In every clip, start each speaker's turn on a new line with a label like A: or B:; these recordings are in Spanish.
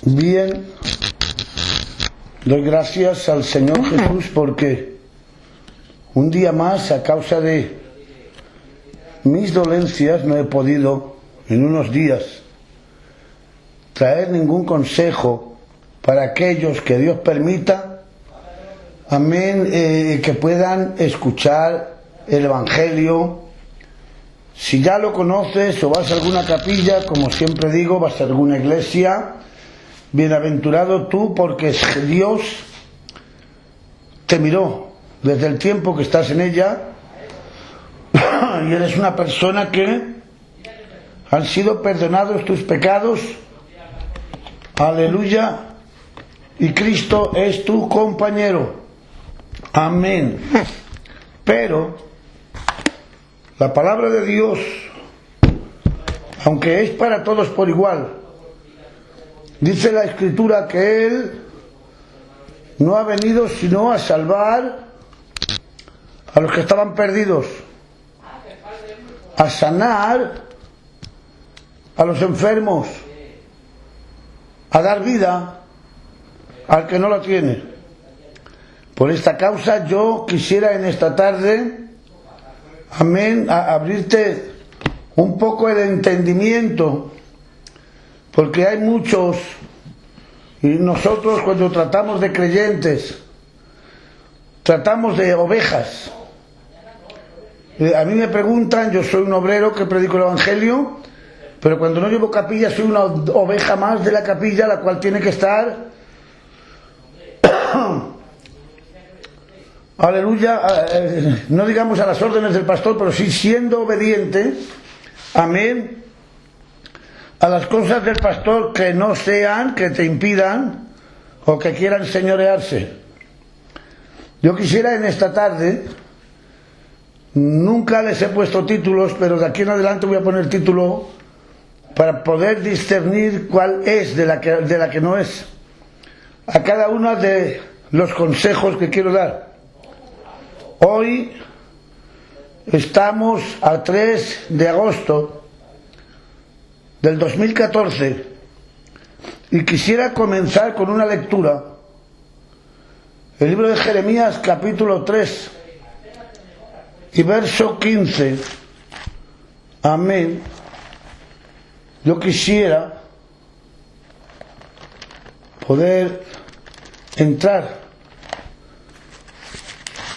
A: Bien, doy gracias al Señor Jesús porque un día más, a causa de mis dolencias, no he podido en unos días traer ningún consejo para aquellos que Dios permita, amén, que puedan escuchar el Evangelio. Si ya lo conoces o vas a alguna capilla, como siempre digo, vas a alguna iglesia, bienaventurado tú, porque Dios te miró desde el tiempo que estás en ella y eres una persona que han sido perdonados tus pecados, aleluya, y Cristo es tu compañero, amén. Pero la palabra de Dios, aunque es para todos por igual, dice la Escritura que Él no ha venido sino a salvar a los que estaban perdidos, a sanar a los enfermos, a dar vida al que no la tiene. Por esta causa yo quisiera en esta tarde, amén, a abrirte un poco el entendimiento, porque hay muchos, y nosotros cuando tratamos de creyentes, tratamos de ovejas. A mí me preguntan, yo soy un obrero que predico el Evangelio, pero cuando no llevo capilla soy una oveja más de la capilla, la cual tiene que estar aleluya, no digamos a las órdenes del pastor, pero sí siendo obediente, amén, a las cosas del pastor que no sean, que te impidan o que quieran señorearse. Yo quisiera en esta tarde, nunca les he puesto títulos, pero de aquí en adelante voy a poner título para poder discernir cuál es de la que no es, a cada uno de los consejos que quiero dar. Hoy estamos a 3 de agosto del 2014 y quisiera comenzar con una lectura. El libro de Jeremías, capítulo 3 y verso 15. Amén. Yo quisiera poder entrar.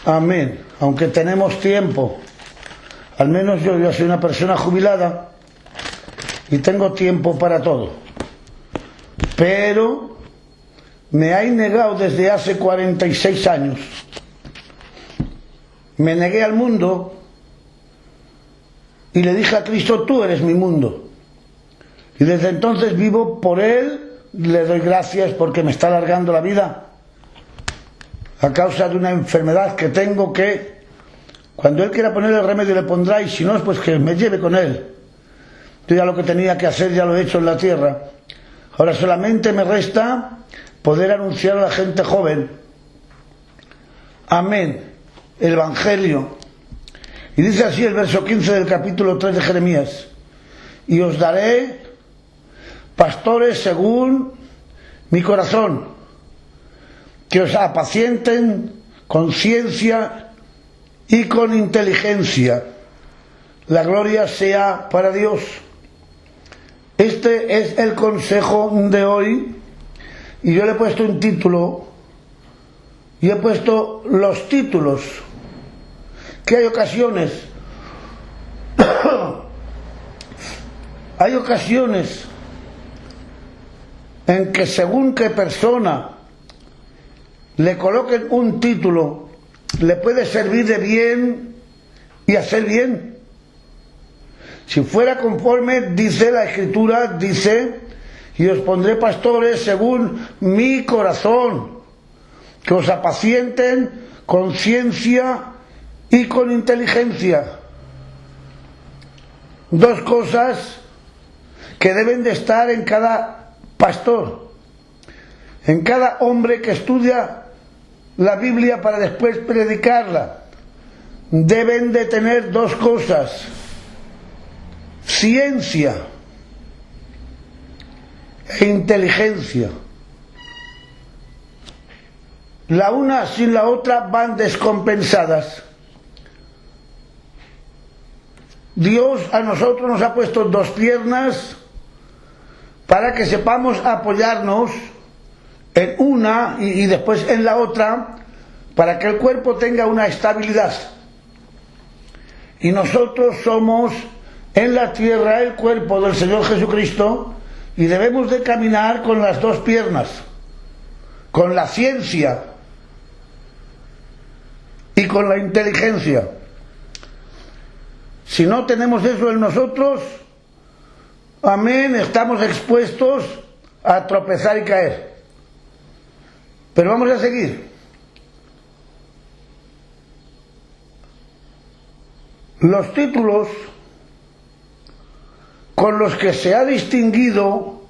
A: Amén. Aunque tenemos tiempo, al menos yo soy una persona jubilada y tengo tiempo para todo, pero me he negado desde hace 46 años. Me negué al mundo y le dije a Cristo: tú eres mi mundo, y desde entonces vivo por Él. Le doy gracias porque me está alargando la vida a causa de una enfermedad que tengo, que cuando Él quiera poner el remedio le pondrá, y si no, pues que me lleve con Él. Yo ya lo que tenía que hacer ya lo he hecho en la tierra. Ahora solamente me resta poder anunciar a la gente joven, amén, el Evangelio. Y dice así el verso 15 del capítulo 3 de Jeremías: y os daré pastores según mi corazón, que os apacienten con ciencia y con inteligencia. La gloria sea para Dios. Este es el consejo de hoy, y yo le he puesto un título, y he puesto los títulos, que hay ocasiones en que según qué persona le coloquen un título, le puede servir de bien y hacer bien. Si fuera conforme, dice la Escritura, dice: y os pondré pastores según mi corazón, que os apacienten con ciencia y con inteligencia. Dos cosas que deben de estar en cada pastor, en cada hombre que estudia la Biblia para después predicarla. Deben de tener dos cosas: ciencia e inteligencia. La una sin la otra van descompensadas. Dios a nosotros nos ha puesto dos piernas para que sepamos apoyarnos en una y después en la otra, para que el cuerpo tenga una estabilidad. Y nosotros somos en la tierra el cuerpo del Señor Jesucristo y debemos de caminar con las dos piernas, con la ciencia y con la inteligencia. Si no tenemos eso en nosotros, amén, estamos expuestos a tropezar y caer. Pero vamos a seguir. Los títulos con los que se ha distinguido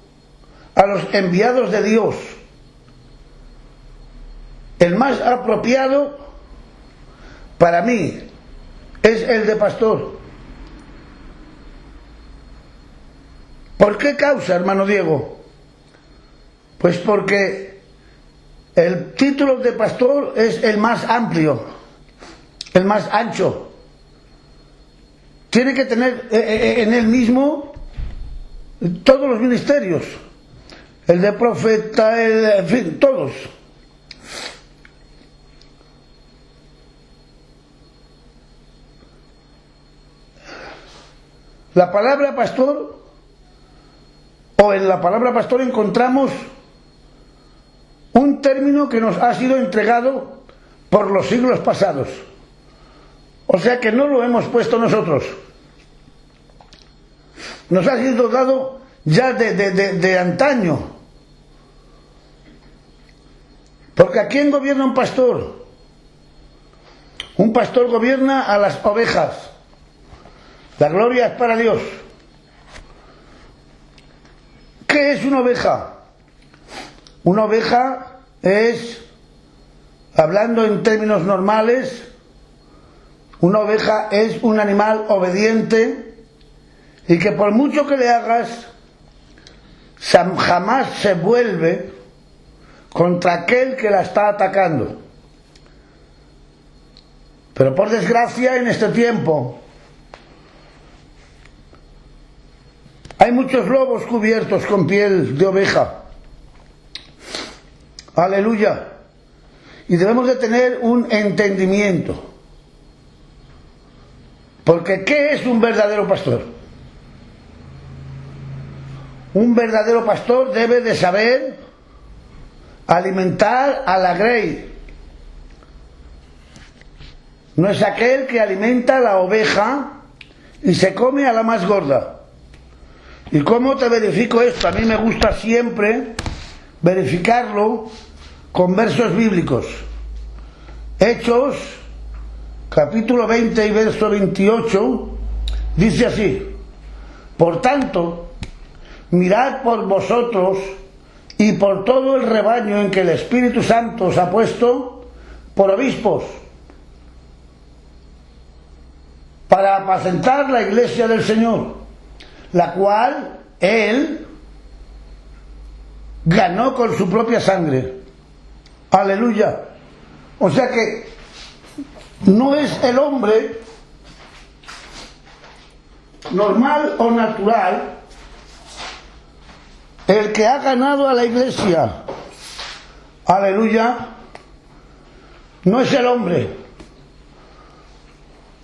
A: a los enviados de Dios, el más apropiado para mí es el de pastor. ¿Por qué causa, hermano Diego? Pues porque el título de pastor es el más amplio, el más ancho. Tiene que tener en él mismo todos los ministerios, el de profeta, en fin, todos. La palabra pastor, o en la palabra pastor encontramos un término que nos ha sido entregado por los siglos pasados. O sea que no lo hemos puesto nosotros. Nos ha sido dado ya de antaño. Porque ¿a quién gobierna un pastor? Un pastor gobierna a las ovejas. La gloria es para Dios. ¿Qué es una oveja? Una oveja es, hablando en términos normales, una oveja es un animal obediente y que por mucho que le hagas, jamás se vuelve contra aquel que la está atacando. Pero por desgracia en este tiempo hay muchos lobos cubiertos con piel de oveja. Aleluya. Y debemos de tener un entendimiento. Porque ¿qué es un verdadero pastor? Un verdadero pastor debe de saber alimentar a la grey. No es aquel que alimenta a la oveja y se come a la más gorda. ¿Y cómo te verifico esto? A mí me gusta siempre verificarlo con versos bíblicos. Hechos, capítulo 20 y verso 28, dice así: por tanto, mirad por vosotros y por todo el rebaño en que el Espíritu Santo os ha puesto por obispos, para apacentar la iglesia del Señor, la cual Él ganó con su propia sangre. Aleluya. O sea que no es el hombre normal o natural el que ha ganado a la iglesia. Aleluya. No es el hombre,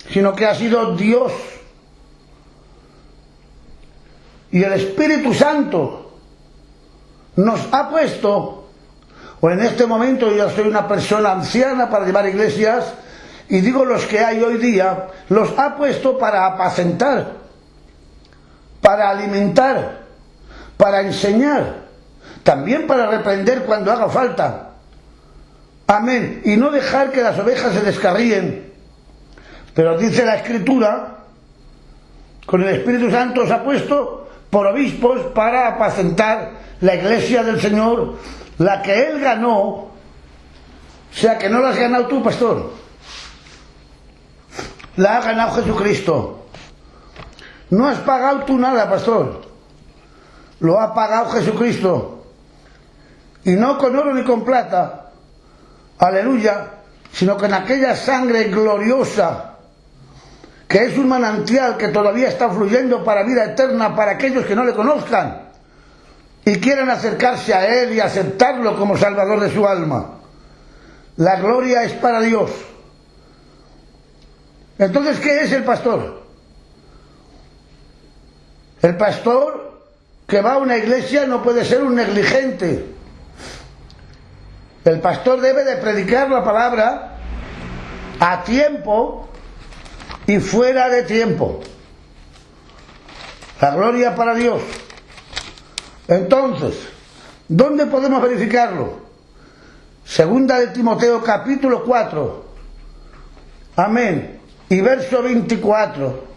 A: sino que ha sido Dios. Y el Espíritu Santo nos ha puesto, o en este momento yo soy una persona anciana para llevar iglesias, y digo los que hay hoy día, los ha puesto para apacentar, para alimentar, para enseñar, también para reprender cuando haga falta. Amén. Y no dejar que las ovejas se descarríen. Pero dice la Escritura, con el Espíritu Santo os ha puesto por obispos para apacentar la iglesia del Señor, la que Él ganó. O sea que no la has ganado tú, pastor, la ha ganado Jesucristo. No has pagado tú nada, pastor, lo ha pagado Jesucristo. Y no con oro ni con plata, aleluya, sino con aquella sangre gloriosa, que es un manantial que todavía está fluyendo para vida eterna para aquellos que no le conozcan y quieran acercarse a Él y aceptarlo como Salvador de su alma. La gloria es para Dios. Entonces, ¿qué es el pastor? El pastor que va a una iglesia no puede ser un negligente. El pastor debe de predicar la palabra a tiempo y fuera de tiempo. La gloria para Dios. Entonces, ¿dónde podemos verificarlo? Segunda de Timoteo capítulo 4. Amén. Y verso 24.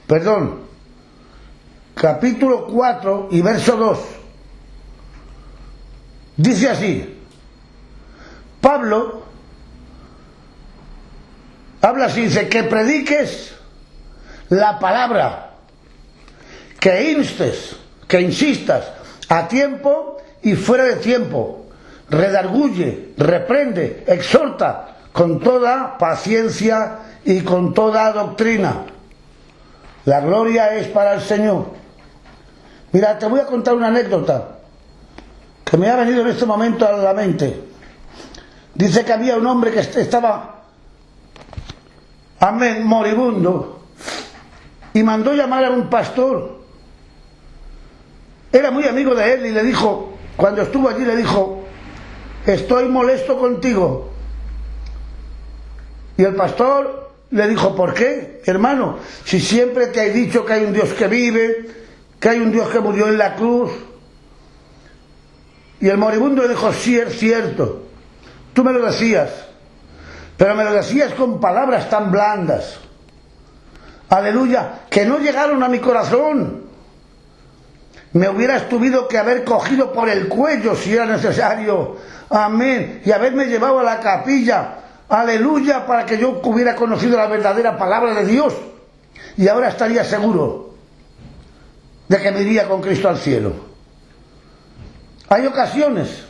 A: Perdón. Capítulo 4 y verso 2. Dice así. Pablo habla así, dice, que prediques la palabra, que instes, que insistas a tiempo y fuera de tiempo, redarguye, reprende, exhorta con toda paciencia y con toda doctrina. La gloria es para el Señor. Mira, te voy a contar una anécdota que me ha venido en este momento a la mente. Dice que había un hombre que estaba, amén, moribundo, y mandó llamar a un pastor. Era muy amigo de él y le dijo, cuando estuvo allí le dijo, estoy molesto contigo. Y el pastor le dijo, ¿por qué, hermano? Si siempre te he dicho que hay un Dios que vive, que hay un Dios que murió en la cruz. Y el moribundo le dijo, sí, es cierto, tú me lo decías, pero me lo decías con palabras tan blandas, aleluya, que no llegaron a mi corazón. Me hubieras tenido que haber cogido por el cuello si era necesario, amén, y haberme llevado a la capilla, aleluya, para que yo hubiera conocido la verdadera palabra de Dios, y ahora estaría seguro de que me iría con Cristo al cielo. Hay ocasiones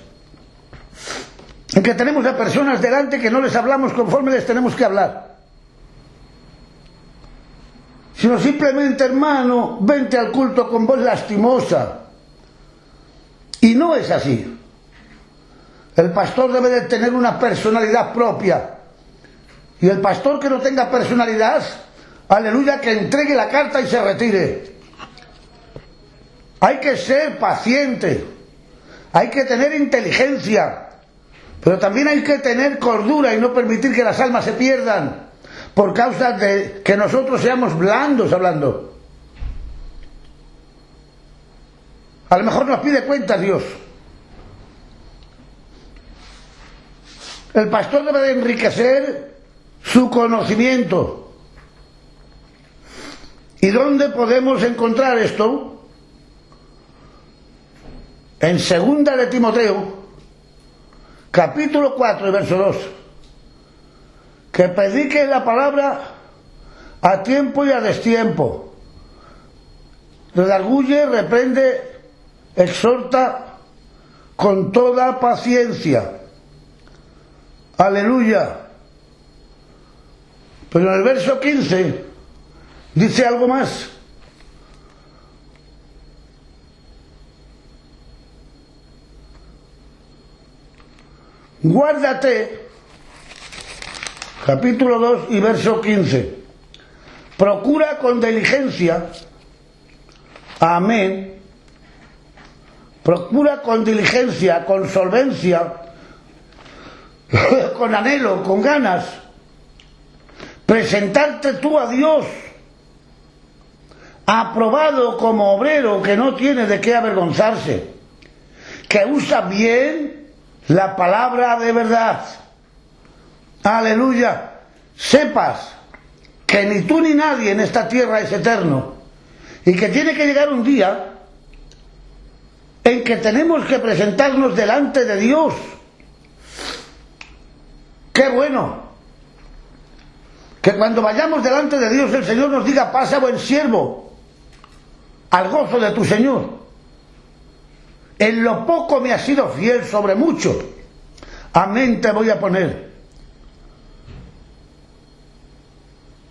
A: en que tenemos a personas delante que no les hablamos conforme les tenemos que hablar, sino simplemente, hermano, vente al culto con voz lastimosa. Y no es así. El pastor debe de tener una personalidad propia. Y el pastor que no tenga personalidad, aleluya, que entregue la carta y se retire. Hay que ser paciente. Hay que tener inteligencia. Pero también hay que tener cordura y no permitir que las almas se pierdan por causa de que nosotros seamos blandos hablando. A lo mejor nos pide cuentas Dios. El pastor debe de enriquecer su conocimiento. ¿Y dónde podemos encontrar esto? En segunda de Timoteo, capítulo 4 y verso 2. Que predique la palabra a tiempo y a destiempo. Redarguye, reprende, exhorta con toda paciencia. Aleluya. Pero en el verso 15 dice algo más. Guárdate, capítulo 2 y verso 15. Procura con diligencia, amén. Procura con diligencia, con solvencia, con anhelo, con ganas, presentarte tú a Dios, aprobado como obrero que no tiene de qué avergonzarse, que usa bien la palabra de verdad. Aleluya. Sepas que ni tú ni nadie en esta tierra es eterno y que tiene que llegar un día en que tenemos que presentarnos delante de Dios. ¡Qué bueno! Que cuando vayamos delante de Dios el Señor nos diga, pasa buen siervo, al gozo de tu Señor. En lo poco me has sido fiel sobre mucho. Amén te voy a poner.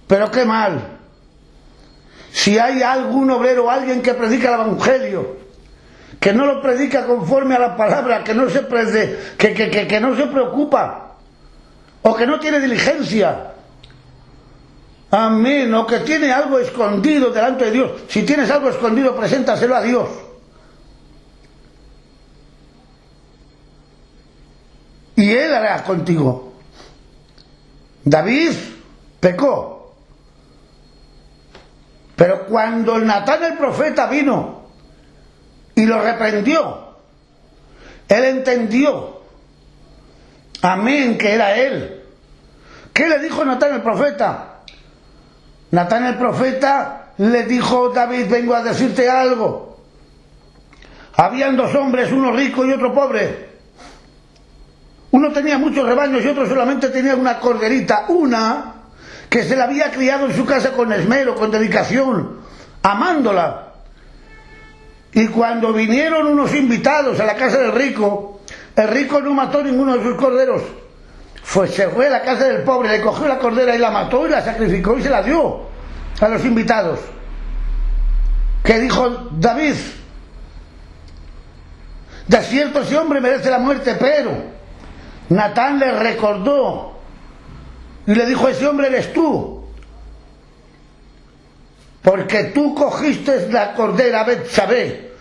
A: Pero qué mal. Si hay algún obrero o alguien que predica el Evangelio, que no lo predica conforme a la palabra, que no se preocupa, o que no tiene diligencia, amén, o que tiene algo escondido delante de Dios. Si tienes algo escondido, preséntaselo a Dios. Y Él hará contigo. David pecó. Pero cuando Natán el profeta vino y lo reprendió, él entendió, amén, que era él. ¿Qué le dijo Natán el profeta? Natán el profeta le dijo: David, vengo a decirte algo. Habían dos hombres, uno rico y otro pobre. Uno tenía muchos rebaños y otro solamente tenía una corderita, una que se la había criado en su casa con esmero, con dedicación, amándola. Y cuando vinieron unos invitados a la casa del rico, el rico no mató ninguno de sus corderos. Se fue a la casa del pobre, le cogió la cordera y la mató y la sacrificó y se la dio a los invitados. ¿Qué dijo David? De cierto, ese hombre merece la muerte, pero Natán le recordó y le dijo: ese hombre eres tú, porque tú cogiste la cordera Betsabé,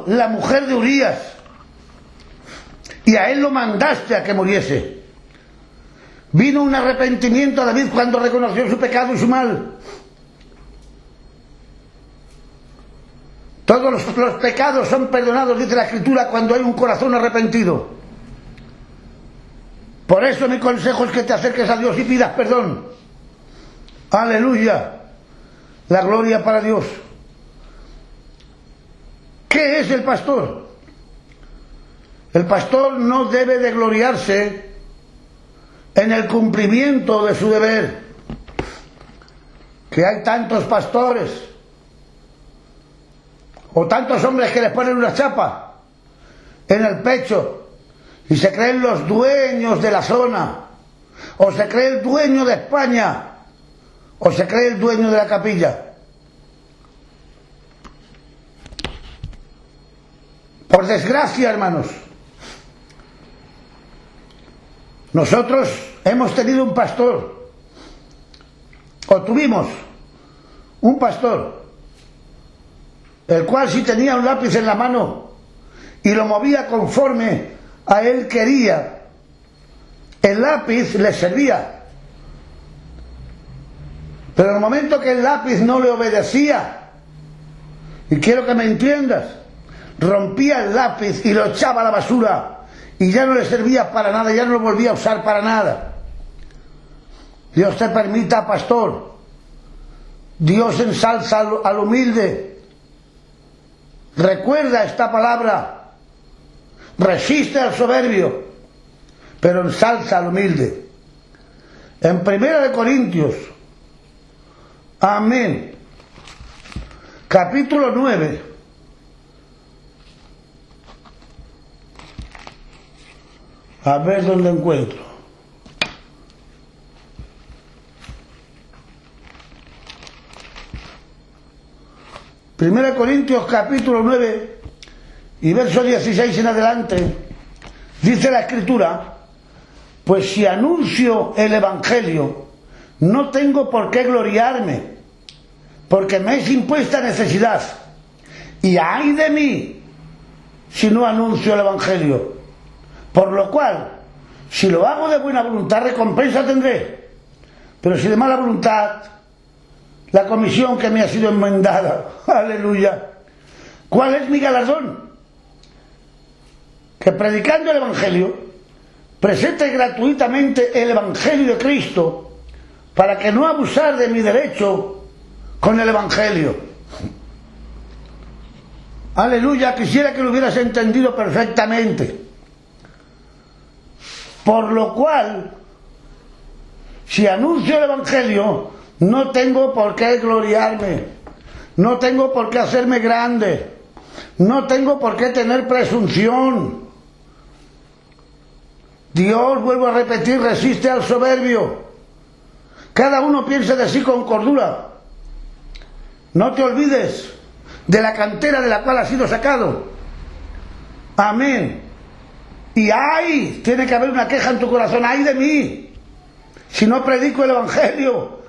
A: la mujer de Urías, y a él lo mandaste a que muriese. Vino un arrepentimiento a David cuando reconoció su pecado y su mal. Todos los pecados son perdonados, dice la Escritura, cuando hay un corazón arrepentido. Por eso mi consejo es que te acerques a Dios y pidas perdón. Aleluya. La gloria para Dios. ¿Qué es el pastor? El pastor no debe de gloriarse en el cumplimiento de su deber. Que hay tantos pastores o tantos hombres que les ponen una chapa en el pecho y se creen los dueños de la zona, o se cree el dueño de España, o se cree el dueño de la capilla. Por desgracia, hermanos, nosotros hemos tenido un pastor, o tuvimos un pastor, el cual, si tenía un lápiz en la mano y lo movía conforme a él quería, el lápiz le servía. Pero en el momento que el lápiz no le obedecía, y quiero que me entiendas, rompía el lápiz y lo echaba a la basura y ya no le servía para nada, ya no lo volvía a usar para nada. Dios te permita, pastor. Dios ensalza al humilde. Recuerda esta palabra. Resiste al soberbio, pero ensalza al humilde. En 1 Corintios, amén, capítulo 9, a ver dónde encuentro. Primera Corintios capítulo 9 y verso 16 en adelante, dice la Escritura: pues si anuncio el Evangelio, no tengo por qué gloriarme, porque me es impuesta necesidad, y ay de mí si no anuncio el Evangelio. Por lo cual, si lo hago de buena voluntad, recompensa tendré, pero si de mala voluntad, la comisión que me ha sido enmendada. Aleluya. ¿Cuál es mi galardón? Que predicando el Evangelio, presente gratuitamente el Evangelio de Cristo, para que no abusar de mi derecho con el Evangelio. Aleluya, quisiera que lo hubieras entendido perfectamente. Por lo cual, si anuncio el Evangelio, no tengo por qué gloriarme. No tengo por qué hacerme grande. No tengo por qué tener presunción. Dios, vuelvo a repetir, resiste al soberbio. Cada uno piense de sí con cordura. No te olvides de la cantera de la cual has sido sacado. Amén. Y ¡ay! Tiene que haber una queja en tu corazón. ¡Ay de mí! Si no predico el Evangelio,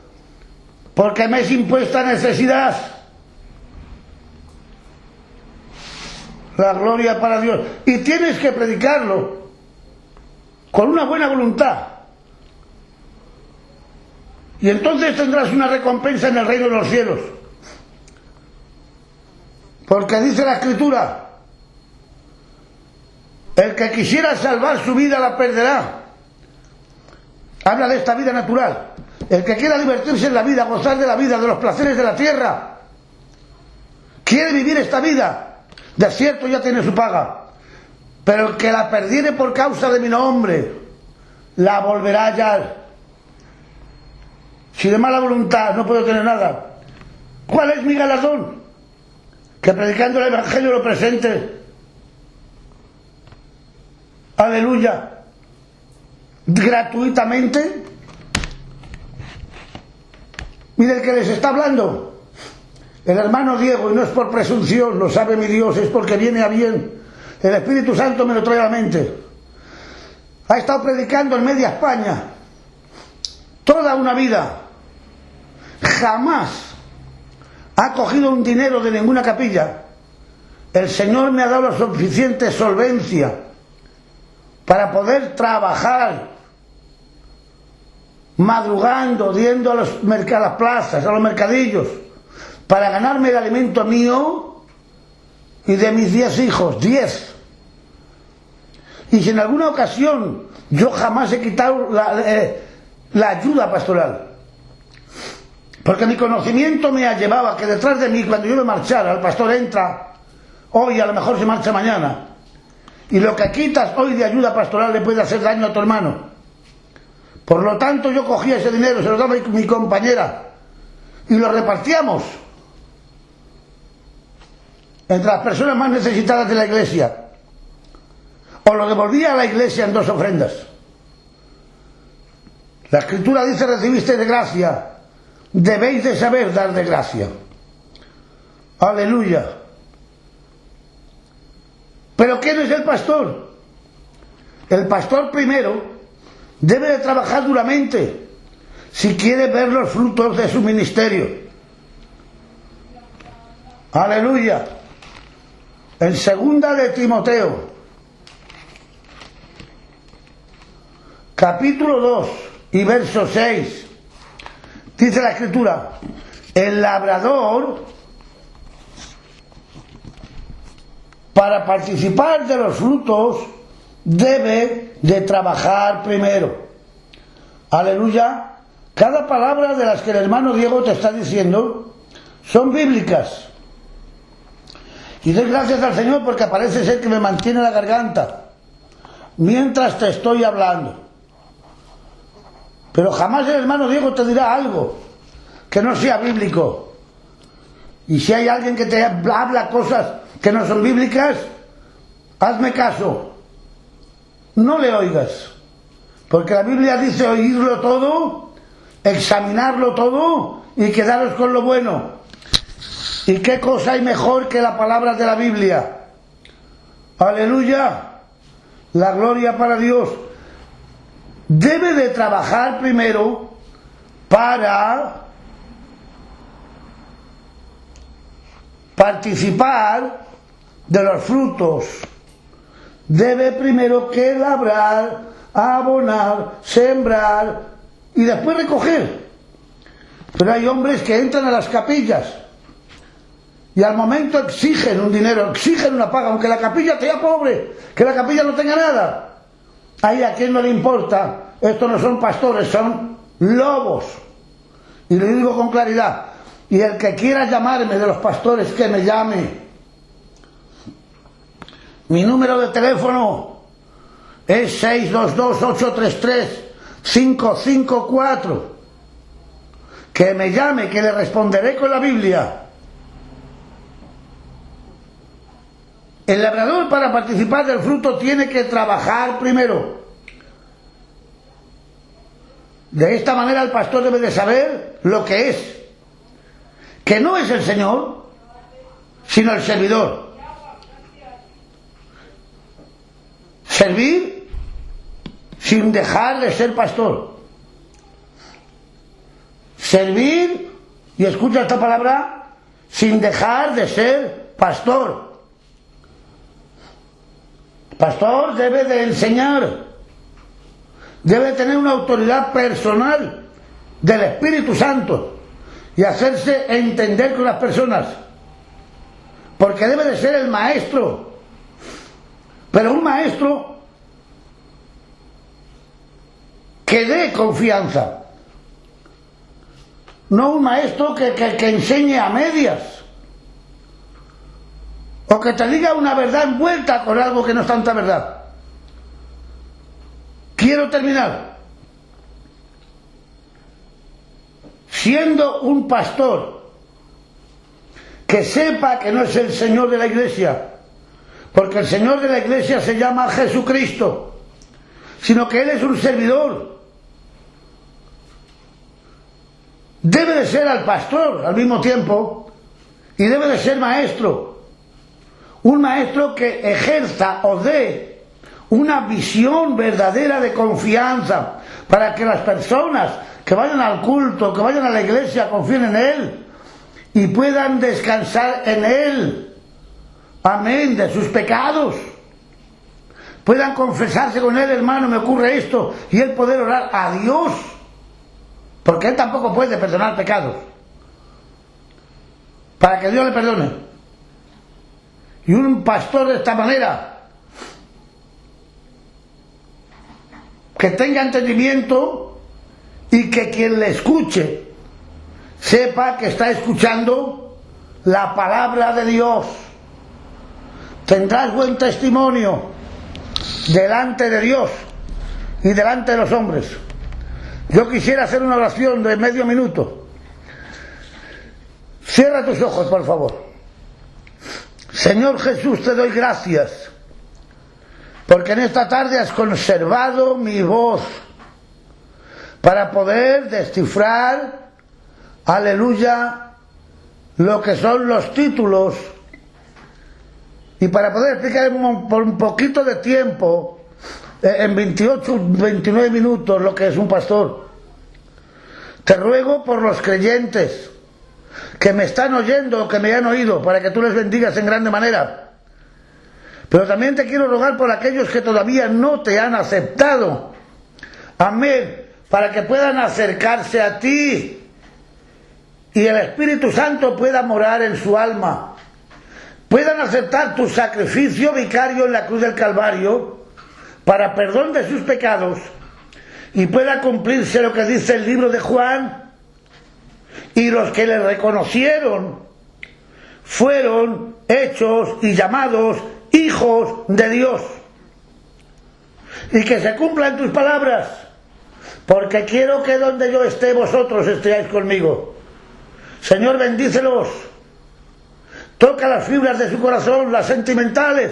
A: porque me es impuesta necesidad. La gloria para Dios. Y tienes que predicarlo con una buena voluntad. Y entonces tendrás una recompensa en el reino de los cielos. Porque dice la Escritura: el que quisiera salvar su vida la perderá. Habla de esta vida natural. El que quiera divertirse en la vida, gozar de la vida, de los placeres de la tierra, quiere vivir esta vida, de cierto ya tiene su paga. Pero el que la perdiere por causa de mi nombre, la volverá a hallar. Si de mala voluntad no puedo tener nada, ¿cuál es mi galardón? Que predicando el Evangelio lo presente. Aleluya. Gratuitamente. Mire el que les está hablando, el hermano Diego, y no es por presunción, lo sabe mi Dios, es porque viene a bien. El Espíritu Santo me lo trae a la mente. Ha estado predicando en media España toda una vida. Jamás ha cogido un dinero de ninguna capilla. El Señor me ha dado la suficiente solvencia para poder trabajar, madrugando, yendo a las plazas, a los mercadillos, para ganarme el alimento mío y de mis 10 hijos, 10. Y si en alguna ocasión yo jamás he quitado la ayuda pastoral, porque mi conocimiento me ha llevado a que detrás de mí, cuando yo me marchara, el pastor entra hoy, a lo mejor se marcha mañana, y lo que quitas hoy de ayuda pastoral le puede hacer daño a tu hermano. Por lo tanto, yo cogía ese dinero, se lo daba mi compañera y lo repartíamos entre las personas más necesitadas de la iglesia, o lo devolvía a la iglesia en 2 ofrendas. La Escritura dice: recibisteis de gracia, debéis de saber dar de gracia. Aleluya. Pero ¿quién es el pastor? El pastor primero debe de trabajar duramente si quiere ver los frutos de su ministerio. Aleluya. En 2 de Timoteo, capítulo 2 y verso 6, dice la Escritura: el labrador, para participar de los frutos, debe de trabajar primero. Aleluya. Cada palabra de las que el hermano Diego te está diciendo son bíblicas. Y doy gracias al Señor porque parece ser que me mantiene la garganta mientras te estoy hablando. Pero jamás el hermano Diego te dirá algo que no sea bíblico. Y si hay alguien que te habla cosas que no son bíblicas, hazme caso. No le oigas. Porque la Biblia dice oírlo todo, examinarlo todo y quedaros con lo bueno. ¿Y qué cosa hay mejor que la palabra de la Biblia? Aleluya. La gloria para Dios. Debe de trabajar primero para participar de los frutos. Debe primero que labrar, abonar, sembrar y después recoger. Pero hay hombres que entran a las capillas y al momento exigen un dinero, exigen una paga, aunque la capilla sea pobre, que la capilla no tenga nada. Ahí a quien no le importa. Estos no son pastores, son lobos. Y le digo con claridad: y el que quiera llamarme de los pastores, que me llame. Mi número de teléfono es 622-833-554. Que me llame, que le responderé con la Biblia. El labrador, para participar del fruto, tiene que trabajar primero. De esta manera el pastor debe de saber lo que es. Que no es el Señor, sino el servidor. Servir sin dejar de ser pastor. Servir, y escucha esta palabra, sin dejar de ser pastor. Pastor debe de enseñar, debe tener una autoridad personal del Espíritu Santo y hacerse entender con las personas, porque debe de ser el maestro, pero un maestro que dé confianza, no un maestro que enseñe a medias, o que te diga una verdad envuelta con algo que no es tanta verdad. Quiero terminar. Siendo un pastor que sepa que no es el Señor de la Iglesia, porque el Señor de la Iglesia se llama Jesucristo, sino que Él es un servidor. Debe de ser al pastor al mismo tiempo y debe de ser maestro. Un maestro que ejerza o dé una visión verdadera de confianza para que las personas que vayan al culto, que vayan a la iglesia, confíen en Él y puedan descansar en Él. Amén, de sus pecados. Puedan confesarse con Él, hermano, me ocurre esto, y Él poder orar a Dios, porque Él tampoco puede perdonar pecados, para que Dios le perdone. Y un pastor de esta manera, que tenga entendimiento y que quien le escuche sepa que está escuchando la palabra de Dios. Tendrás buen testimonio delante de Dios y delante de los hombres. Yo quisiera hacer una oración de medio minuto. Cierra tus ojos, por favor. Señor Jesús, te doy gracias porque en esta tarde has conservado mi voz para poder descifrar, aleluya, lo que son los títulos y para poder explicar por un poquito de tiempo, en 28, 29 minutos, lo que es un pastor. Te ruego por los creyentes que me están oyendo o que me han oído, para que tú les bendigas en grande manera. Pero también te quiero rogar por aquellos que todavía no te han aceptado. Amén. Para que puedan acercarse a ti y el Espíritu Santo pueda morar en su alma. Puedan aceptar tu sacrificio vicario en la cruz del Calvario para perdón de sus pecados y pueda cumplirse lo que dice el libro de Juan. Y los que le reconocieron fueron hechos y llamados hijos de Dios. Y que se cumplan tus palabras, porque quiero que donde yo esté, vosotros estéis conmigo. Señor, bendícelos. Toca las fibras de su corazón, las sentimentales,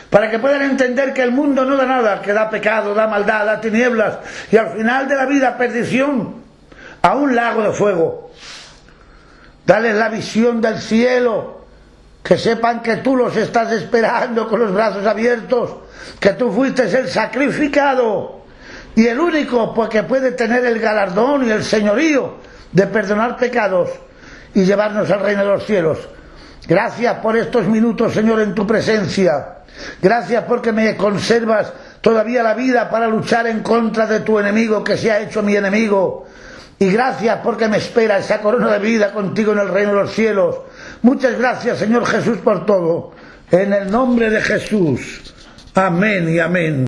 A: para que puedan entender que el mundo no da nada, que da pecado, da maldad, da tinieblas, y al final de la vida, perdición, a un lago de fuego. Dales la visión del cielo, que sepan que tú los estás esperando con los brazos abiertos, que tú fuiste el sacrificado y el único pues, que puede tener el galardón y el señorío de perdonar pecados y llevarnos al reino de los cielos. Gracias por estos minutos, Señor, en tu presencia. Gracias porque me conservas todavía la vida para luchar en contra de tu enemigo que se ha hecho mi enemigo. Y gracias porque me espera esa corona de vida contigo en el reino de los cielos. Muchas gracias, Señor Jesús, por todo. En el nombre de Jesús. Amén y amén.